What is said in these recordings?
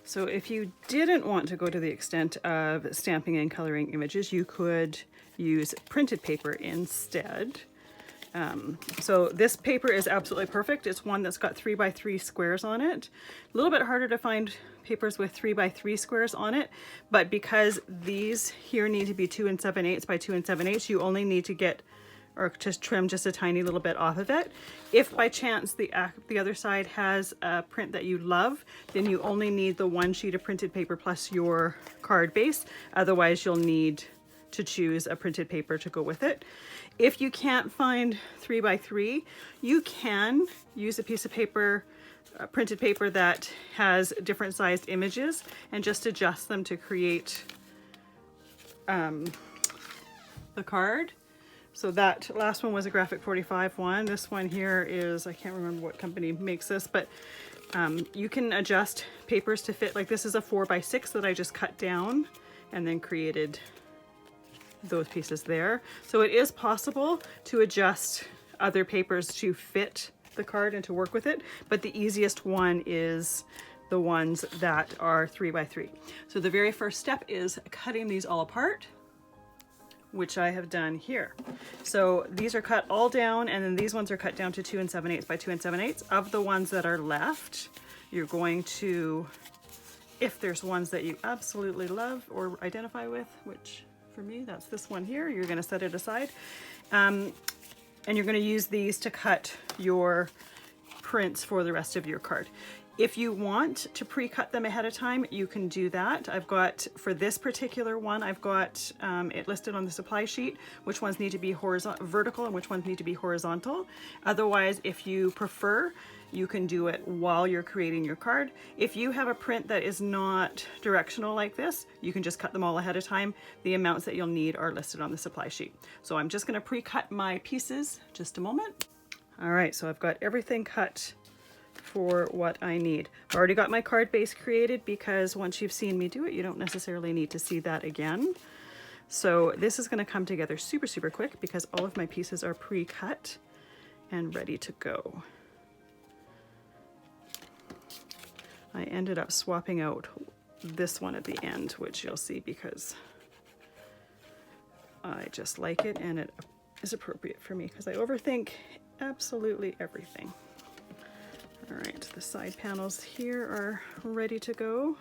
So if you didn't want to go to the extent of stamping and coloring images, you could use printed paper instead. So this paper is absolutely perfect. It's one that's got 3x3 squares on it. A little bit harder to find papers with 3x3 squares on it, but because these here need to be 2 7/8 by 2 7/8, you only need to get or just trim just a tiny little bit off of it. If by chance the other side has a print that you love, then you only need the one sheet of printed paper plus your card base. Otherwise, you'll need to choose a printed paper to go with it. If you can't find 3x3, you can use a piece of paper, printed paper that has different sized images, and just adjust them to create the card. So that last one was a Graphic 45 one. This one here is, I can't remember what company makes this, but you can adjust papers to fit. Like this is a 4x6 that I just cut down and then created those pieces there. So it is possible to adjust other papers to fit the card and to work with it, but the easiest one is the ones that are 3x3. So the very first step is cutting these all apart, which I have done here. So these are cut all down, and then these ones are cut down to 2 7/8 by 2 7/8. Of the ones that are left, you're going to, if there's ones that you absolutely love or identify with, which for me, that's this one here, you're gonna set it aside. And you're gonna use these to cut your prints for the rest of your card. If you want to pre-cut them ahead of time, you can do that. I've got, for this particular one, I've got it listed on the supply sheet, which ones need to be vertical and which ones need to be horizontal. Otherwise, if you prefer, you can do it while you're creating your card. If you have a print that is not directional like this, you can just cut them all ahead of time. The amounts that you'll need are listed on the supply sheet. So I'm just gonna pre-cut my pieces, just a moment. All right, so I've got everything cut for what I need. I've already got my card base created because once you've seen me do it, you don't necessarily need to see that again. So this is gonna come together super, super quick because all of my pieces are pre-cut and ready to go. I ended up swapping out this one at the end, which you'll see because I just like it and it is appropriate for me because I overthink absolutely everything. All right, the side panels here are ready to go.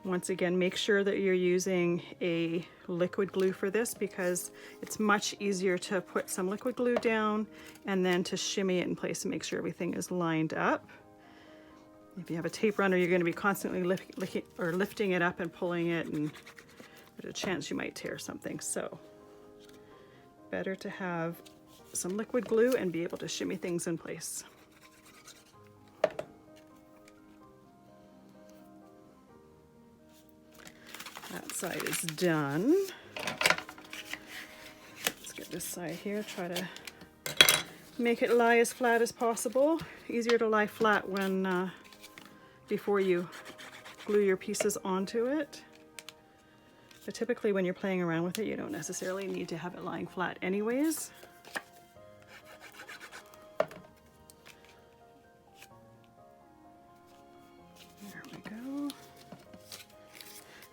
Once again, make sure that you're using a liquid glue for this because it's much easier to put some liquid glue down and then to shimmy it in place and make sure everything is lined up. If you have a tape runner, you're going to be constantly lifting it up and pulling it, and there's a chance you might tear something. So better to have some liquid glue and be able to shimmy things in place. That side is done. Let's get this side here, try to make it lie as flat as possible. Easier to lie flat when before you glue your pieces onto it. But typically when you're playing around with it, you don't necessarily need to have it lying flat anyways.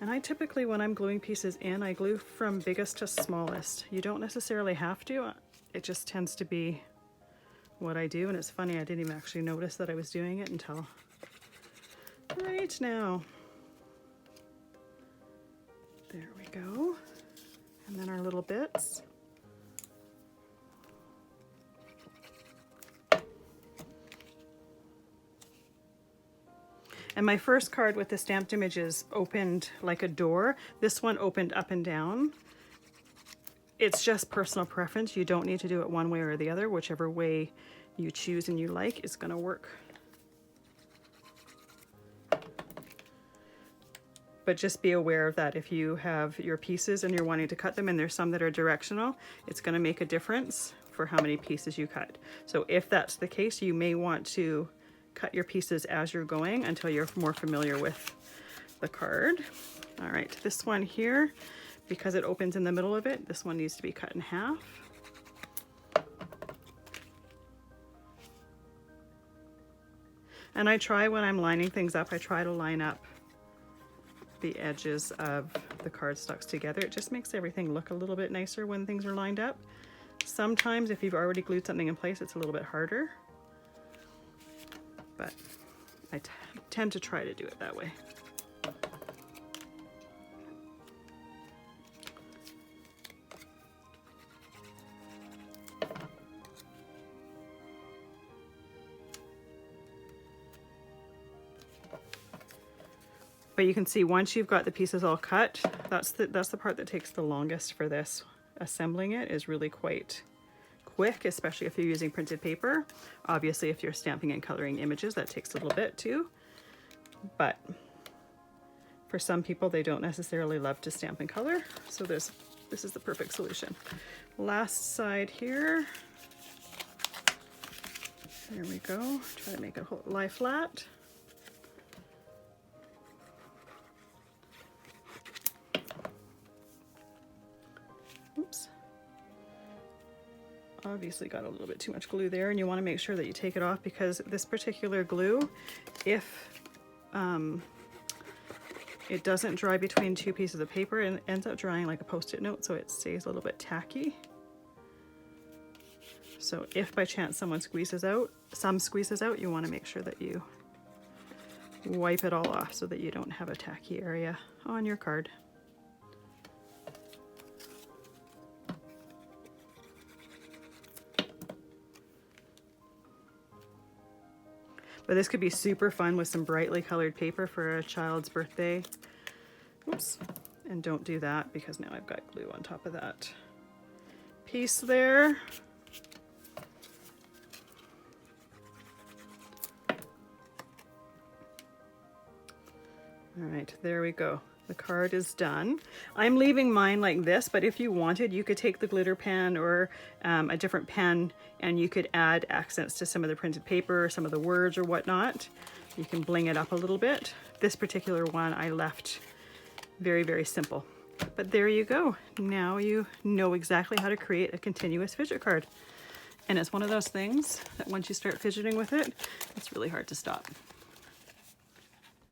And I typically, when I'm gluing pieces in, I glue from biggest to smallest. You don't necessarily have to. It just tends to be what I do. And it's funny, I didn't even actually notice that I was doing it until right now. There we go. And then our little bits. And my first card with the stamped images opened like a door. This one opened up and down. It's just personal preference. You don't need to do it one way or the other. Whichever way you choose and you like is going to work. But just be aware of that. If you have your pieces and you're wanting to cut them and there's some that are directional, it's going to make a difference for how many pieces you cut. So if that's the case, you may want to cut your pieces as you're going until you're more familiar with the card. All right, this one here, because it opens in the middle of it, this one needs to be cut in half. And I try, when I'm lining things up, I try to line up the edges of the cardstocks together. It just makes everything look a little bit nicer when things are lined up. Sometimes if you've already glued something in place, it's a little bit harder, but I tend to try to do it that way. But you can see once you've got the pieces all cut, that's the part that takes the longest for this. Assembling it is really quite quick, especially if you're using printed paper. Obviously, if you're stamping and coloring images, that takes a little bit too. But for some people, they don't necessarily love to stamp and color, so this is the perfect solution. Last side here. There we go. Try to make it lie flat. Oops. Obviously got a little bit too much glue there, and you want to make sure that you take it off, because this particular glue, if it doesn't dry between two pieces of paper, and it ends up drying like a post-it note, so it stays a little bit tacky. So if by chance some squeezes out, you want to make sure that you wipe it all off so that you don't have a tacky area on your card. But this could be super fun with some brightly colored paper for a child's birthday. Oops. And don't do that, because now I've got glue on top of that piece there. All right, there we go. The card is done. I'm leaving mine like this, but if you wanted, you could take the glitter pen or a different pen, and you could add accents to some of the printed paper, some of the words or whatnot. You can bling it up a little bit. This particular one I left very, very simple. But there you go. Now you know exactly how to create a continuous fidget card. And it's one of those things that once you start fidgeting with it, it's really hard to stop.